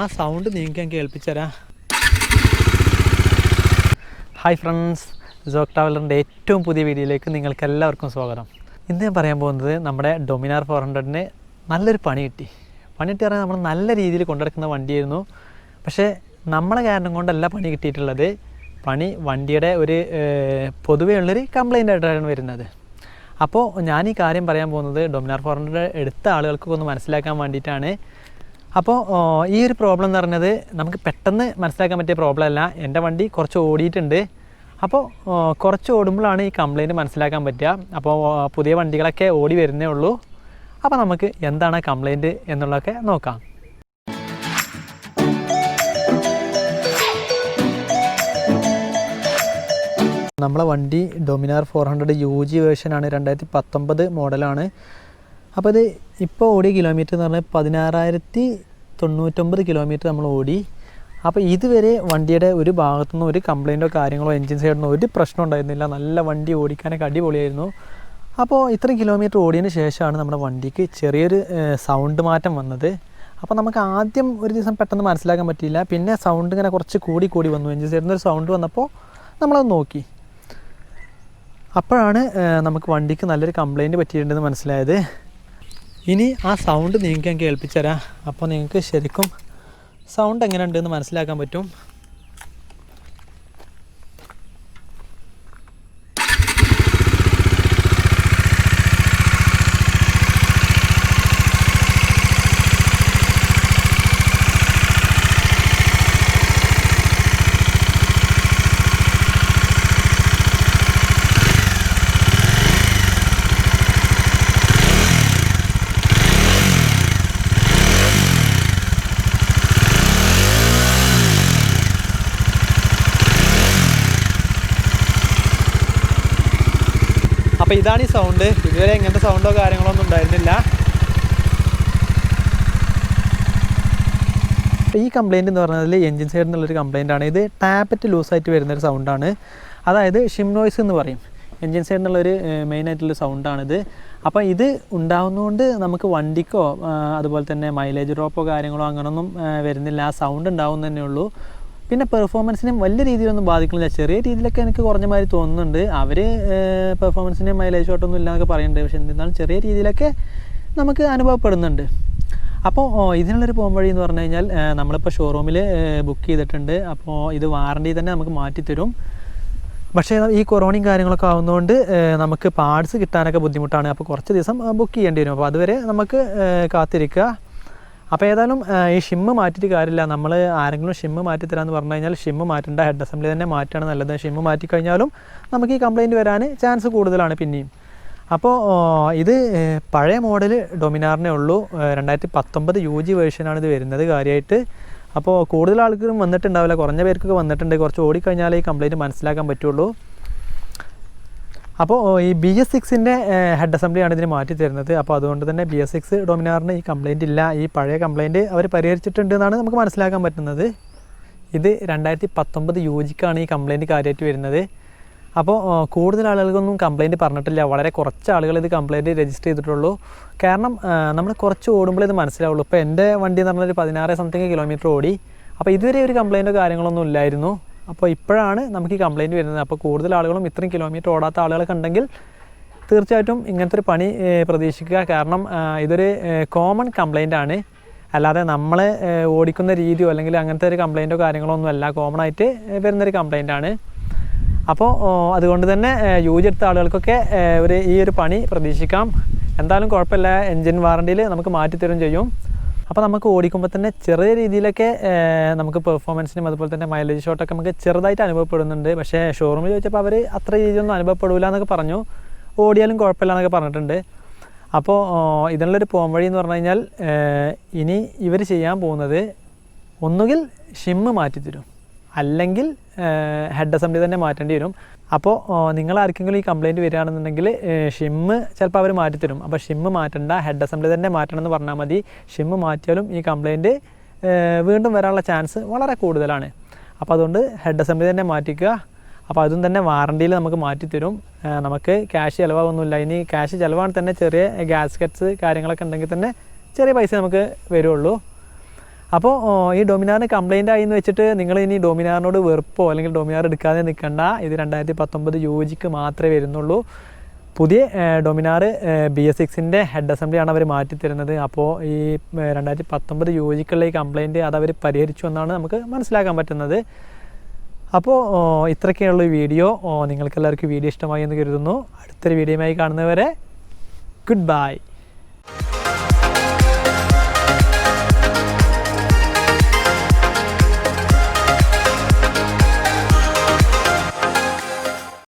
ആ സൗണ്ട് നിങ്ങൾക്ക് കേൾപ്പിച്ചുതരാം. Hi friends, joke ട്രാവലറിൻ്റെ ഏറ്റവും പുതിയ വീഡിയോയിലേക്ക് നിങ്ങൾക്ക് എല്ലാവർക്കും സ്വാഗതം. ഇന്ന് ഞാൻ പറയാൻ പോകുന്നത് നമ്മുടെ ഡൊമിനാർ 400ന് നല്ലൊരു പണി കിട്ടി പറഞ്ഞാൽ നമ്മൾ നല്ല രീതിയിൽ കൊണ്ടുനടക്കുന്ന വണ്ടിയായിരുന്നു. പക്ഷേ നമ്മളെ കാരണം കൊണ്ടല്ല പണി കിട്ടിയിട്ടുള്ളത്. പണി വണ്ടിയുടെ ഒരു പൊതുവേ ഉള്ളൊരു കംപ്ലൈൻ്റ് ആയിട്ടാണ് വരുന്നത്. അപ്പോൾ ഞാൻ ഈ കാര്യം പറയാൻ പോകുന്നത് ഡൊമിനാർ 400 എടുത്ത ആളുകൾക്കൊക്കെ ഒന്ന് മനസ്സിലാക്കാൻ വേണ്ടിയിട്ടാണ്. അപ്പോൾ ഈ ഒരു പ്രോബ്ലം എന്ന് പറഞ്ഞത് നമുക്ക് പെട്ടെന്ന് മനസ്സിലാക്കാൻ പറ്റിയ പ്രോബ്ലം അല്ല. എൻ്റെ വണ്ടി കുറച്ച് ഓടിയിട്ടുണ്ട്. അപ്പോൾ കുറച്ച് ഓടുമ്പോഴാണ് ഈ കംപ്ലൈൻറ്റ് മനസ്സിലാക്കാൻ പറ്റുക. അപ്പോൾ പുതിയ വണ്ടികളൊക്കെ ഓടി വരുന്നേ ഉള്ളൂ. അപ്പോൾ നമുക്ക് എന്താണ് കംപ്ലൈൻറ്റ് എന്നുള്ളതൊക്കെ നോക്കാം. നമ്മളെ വണ്ടി ഡൊമിനാർ 400 UG വേർഷനാണ്, 2019 മോഡലാണ്. അപ്പോൾ ഇത് ഇപ്പോൾ ഓടിയ കിലോമീറ്റർ എന്ന് പറഞ്ഞാൽ 16,099 കിലോമീറ്റർ നമ്മൾ ഓടി. അപ്പോൾ ഇതുവരെ വണ്ടിയുടെ ഒരു ഭാഗത്തുനിന്ന് ഒരു കംപ്ലൈൻറ്റോ കാര്യങ്ങളോ എൻജിൻ സൈഡിൽ ഒരു പ്രശ്നം ഉണ്ടായിരുന്നില്ല. നല്ല വണ്ടി ഓടിക്കാനൊക്കെ അടിപൊളിയായിരുന്നു. അപ്പോൾ ഇത്രയും കിലോമീറ്റർ ഓടിയതിന് ശേഷമാണ് നമ്മുടെ വണ്ടിക്ക് ചെറിയൊരു സൗണ്ട് മാറ്റം വന്നത്. അപ്പോൾ നമുക്ക് ആദ്യം ഒരു ദിവസം പെട്ടെന്ന് മനസ്സിലാക്കാൻ പറ്റിയില്ല. പിന്നെ സൗണ്ട് ഇങ്ങനെ കുറച്ച് കൂടി വന്നു. എൻജിൻ സൈഡിൽ നിന്ന് ഒരു സൗണ്ട് വന്നപ്പോൾ നമ്മളത് നോക്കി. അപ്പോഴാണ് നമുക്ക് വണ്ടിക്ക് നല്ലൊരു കംപ്ലൈൻറ്റ് പറ്റിയിട്ടുണ്ടെന്ന് മനസ്സിലായത്. ഇനി ആ സൗണ്ട് നിങ്ങൾക്ക് ഞാൻ കേൾപ്പിച്ചുതരാം. അപ്പോൾ നിങ്ങൾക്ക് ശരിക്കും സൗണ്ട് എങ്ങനെയുണ്ടെന്ന് മനസ്സിലാക്കാൻ പറ്റും. അപ്പോൾ ഇതാണ് ഈ സൗണ്ട്. ഇതുവരെ ഇങ്ങനത്തെ സൗണ്ടോ കാര്യങ്ങളോ ഒന്നും ഉണ്ടായിരുന്നില്ല. അപ്പോൾ ഈ കംപ്ലയിൻ്റ് എന്ന് പറഞ്ഞാൽ എൻജിൻ സൈഡിൽ നിന്നുള്ളൊരു കംപ്ലയിൻ്റാണ്. ഇത് ടാപ്പറ്റ് ലൂസായിട്ട് വരുന്നൊരു സൗണ്ടാണ്. അതായത് ഷിം നോയ്സ് എന്ന് പറയും. എൻജിൻ സൈഡിൽ നിന്നുള്ളൊരു മെയിനായിട്ടുള്ളൊരു സൗണ്ടാണിത്. അപ്പോൾ ഇത് ഉണ്ടാകുന്നതുകൊണ്ട് നമുക്ക് വണ്ടിക്കോ അതുപോലെ തന്നെ മൈലേജ് ഡ്രോപ്പോ കാര്യങ്ങളോ അങ്ങനെയൊന്നും വരുന്നില്ല. ആ സൗണ്ട് ഉണ്ടാവും തന്നെ ഉള്ളൂ. പിന്നെ പെർഫോമൻസിനും വലിയ രീതിയിലൊന്നും ബാധിക്കുന്നില്ല. ചെറിയ രീതിയിലൊക്കെ എനിക്ക് കുറഞ്ഞ മാതിരി തോന്നുന്നുണ്ട്. അവർ പെർഫോമൻസിന് മൈലേജ് ഷോട്ടൊന്നും ഇല്ലയെന്നൊക്കെ പറയുന്നുണ്ട്. പക്ഷേ എന്തായാലും ചെറിയ രീതിയിലൊക്കെ നമുക്ക് അനുഭവപ്പെടുന്നുണ്ട്. അപ്പോൾ ഇതിനുള്ളൊരു പോം വഴി എന്ന് പറഞ്ഞു കഴിഞ്ഞാൽ നമ്മളിപ്പോൾ ഷോറൂമിൽ ബുക്ക് ചെയ്തിട്ടുണ്ട്. അപ്പോൾ ഇത് വാറണ്ടി തന്നെ നമുക്ക് മാറ്റിത്തരും. പക്ഷേ ഈ കൊറോണയും കാര്യങ്ങളൊക്കെ ആവുന്നതുകൊണ്ട് നമുക്ക് പാർട്സ് കിട്ടാനൊക്കെ ബുദ്ധിമുട്ടാണ്. അപ്പോൾ കുറച്ച് ദിവസം ബുക്ക് ചെയ്യേണ്ടി വരും. അപ്പോൾ അതുവരെ നമുക്ക് കാത്തിരിക്കുക. അപ്പോൾ ഏതായാലും ഈ ഷിമ്മ് മാറ്റിയിട്ട് കാര്യമില്ല. നമ്മൾ ആരെങ്കിലും ഷിമ്മ് മാറ്റിത്തരാമെന്ന് പറഞ്ഞു കഴിഞ്ഞാൽ ഷിമ്മ് മാറ്റേണ്ട, ഹെഡ് അസംബ്ലി തന്നെ മാറ്റാണ് നല്ലത്. ഷിമ്മ് മാറ്റിക്കഴിഞ്ഞാലും നമുക്ക് ഈ കംപ്ലയിൻറ്റ് വരാൻ ചാൻസ് കൂടുതലാണ് പിന്നെയും. അപ്പോൾ ഇത് പഴയ മോഡൽ ഡൊമിനാറിനേ ഉള്ളൂ. 2019 UG വേർഷനാണ് ഇത് വരുന്നത് കാര്യമായിട്ട്. അപ്പോൾ കൂടുതൽ ആൾക്കാരും വന്നിട്ടുണ്ടാവില്ല, കുറഞ്ഞ പേർക്കൊക്കെ വന്നിട്ടുണ്ട്. കുറച്ച് ഓടിക്കഴിഞ്ഞാലേ ഈ കംപ്ലയിൻറ്റ് മനസ്സിലാക്കാൻ പറ്റുള്ളൂ. അപ്പോൾ ഈ BS6ൻ്റെ ഹെഡ് അസംബ്ലിയാണ് ഇതിന് മാറ്റി തരുന്നത്. അപ്പോൾ അതുകൊണ്ട് തന്നെ BS6 ഡൊമിനാറിന് ഈ കംപ്ലയിൻറ്റ് ഇല്ല. ഈ പഴയ കംപ്ലയിൻറ്റ് അവർ പരിഹരിച്ചിട്ടുണ്ട് എന്നാണ് നമുക്ക് മനസ്സിലാക്കാൻ പറ്റുന്നത്. ഇത് 2019 UGക്കാണ് ഈ കംപ്ലയിൻറ്റ് കാര്യമായിട്ട് വരുന്നത്. അപ്പോൾ കൂടുതൽ ആളുകൾക്കൊന്നും കംപ്ലയിൻറ്റ് പറഞ്ഞിട്ടില്ല. വളരെ കുറച്ച് ആളുകൾ ഇത് കംപ്ലയിൻറ്റ് രജിസ്റ്റർ ചെയ്തിട്ടുള്ളൂ. കാരണം നമ്മൾ കുറച്ച് ഓടുമ്പോൾ ഇത് മനസ്സിലാവുള്ളൂ. ഇപ്പോൾ എൻ്റെ വണ്ടി എന്ന് പറഞ്ഞാൽ 16 സംതിങ് കിലോമീറ്റർ ഓടി. അപ്പോൾ ഇതുവരെ ഒരു കംപ്ലയിൻറ്റോ കാര്യങ്ങളൊന്നും ഇല്ലായിരുന്നു. അപ്പോൾ ഇപ്പോഴാണ് നമുക്ക് ഈ കംപ്ലയിൻറ്റ് വരുന്നത്. അപ്പോൾ കൂടുതൽ ആളുകളും ഇത്രയും കിലോമീറ്റർ ഓടാത്ത ആളുകളൊക്കെ ഉണ്ടെങ്കിൽ തീർച്ചയായിട്ടും ഇങ്ങനത്തെ ഒരു പണി പ്രതീക്ഷിക്കുക. കാരണം ഇതൊരു കോമൺ കംപ്ലയിൻ്റ് ആണ്. അല്ലാതെ നമ്മൾ ഓടിക്കുന്ന രീതിയോ അല്ലെങ്കിൽ അങ്ങനത്തെ ഒരു കംപ്ലയിൻറ്റോ കാര്യങ്ങളോ ഒന്നും അല്ല, കോമൺ ആയിട്ട് വരുന്നൊരു കംപ്ലയിൻ്റ് ആണ്. അപ്പോൾ അതുകൊണ്ട് തന്നെ UG എടുത്ത ആളുകൾക്കൊക്കെ ഈ ഒരു പണി പ്രതീക്ഷിക്കാം. എന്തായാലും കുഴപ്പമില്ല, എൻജിൻ വാറണ്ടിയിൽ നമുക്ക് മാറ്റിത്തരും ചെയ്യും. അപ്പോൾ നമുക്ക് ഓടിക്കുമ്പോൾ തന്നെ ചെറിയ രീതിയിലൊക്കെ നമുക്ക് പെർഫോമൻസിനും അതുപോലെ തന്നെ മൈലേജ് ഷോട്ടൊക്കെ നമുക്ക് ചെറുതായിട്ട് അനുഭവപ്പെടുന്നുണ്ട്. പക്ഷേ ഷോറൂമിൽ ചോദിച്ചപ്പോൾ അവർ അത്ര രീതിയിലൊന്നും അനുഭവപ്പെടില്ല എന്നൊക്കെ പറഞ്ഞു. ഓടിയാലും കുഴപ്പമില്ല എന്നൊക്കെ പറഞ്ഞിട്ടുണ്ട്. അപ്പോൾ ഇതിനുള്ളൊരു പോം വഴി എന്ന് പറഞ്ഞു കഴിഞ്ഞാൽ ഇനി ഇവർ ചെയ്യാൻ പോകുന്നത് ഒന്നുകിൽ ഷിമ്മ് മാറ്റിത്തരും, അല്ലെങ്കിൽ ഹെഡ് അസംബ്ലി തന്നെ മാറ്റേണ്ടി വരും. അപ്പോൾ നിങ്ങൾ ആർക്കെങ്കിലും ഈ കംപ്ലയിൻറ്റ് വരികയാണെന്നുണ്ടെങ്കിൽ ഷിമ്മ് ചിലപ്പോൾ അവർ മാറ്റിത്തരും. അപ്പോൾ ഷിമ്മ് മാറ്റണ്ട, ഹെഡ് അസംബ്ലി തന്നെ മാറ്റണം എന്ന് പറഞ്ഞാൽ മതി. ഷിമ്മ് മാറ്റിയാലും ഈ കംപ്ലയിൻറ്റ് വീണ്ടും വരാനുള്ള ചാൻസ് വളരെ കൂടുതലാണ്. അപ്പോൾ അതുകൊണ്ട് ഹെഡ് അസംബ്ലി തന്നെ മാറ്റിക്കുക. അപ്പോൾ അതും തന്നെ വാറണ്ടിയിൽ നമുക്ക് മാറ്റിത്തരും. നമുക്ക് ക്യാഷ് ചിലവാകൊന്നുമില്ല. ഇനി ക്യാഷ് ചിലവാണെങ്കിൽ തന്നെ ചെറിയ ഗ്യാസ്കറ്റ്സ് കാര്യങ്ങളൊക്കെ ഉണ്ടെങ്കിൽ തന്നെ ചെറിയ പൈസ നമുക്ക് വരുള്ളൂ. അപ്പോൾ ഈ ഡൊമിനാറിന് കംപ്ലൈൻ്റ് ആയി എന്ന് വെച്ചിട്ട് നിങ്ങൾ ഇനി ഡൊമിനാറിനോട് വെറുപ്പോ അല്ലെങ്കിൽ ഡൊമിനാർ എടുക്കാതെ നിൽക്കണ്ട. ഇത് 2019 യൂജിക്ക് മാത്രമേ വരുന്നുള്ളൂ. പുതിയ ഡൊമിനാർ BS6ൻ്റെ ഹെഡ് അസംബ്ലിയാണ് അവർ മാറ്റി തരുന്നത്. അപ്പോൾ ഈ 2019 യൂജിക്കുള്ള ഈ കംപ്ലൈൻറ്റ് അതവർ പരിഹരിച്ചു എന്നാണ് നമുക്ക് മനസ്സിലാക്കാൻ പറ്റുന്നത്. അപ്പോൾ ഇത്രയൊക്കെയുള്ള വീഡിയോ. നിങ്ങൾക്ക് എല്ലാവർക്കും വീഡിയോ ഇഷ്ടമായി എന്ന് കരുതുന്നു. അടുത്തൊരു വീഡിയോയുമായി കാണുന്നവരെ ഗുഡ് ബൈ.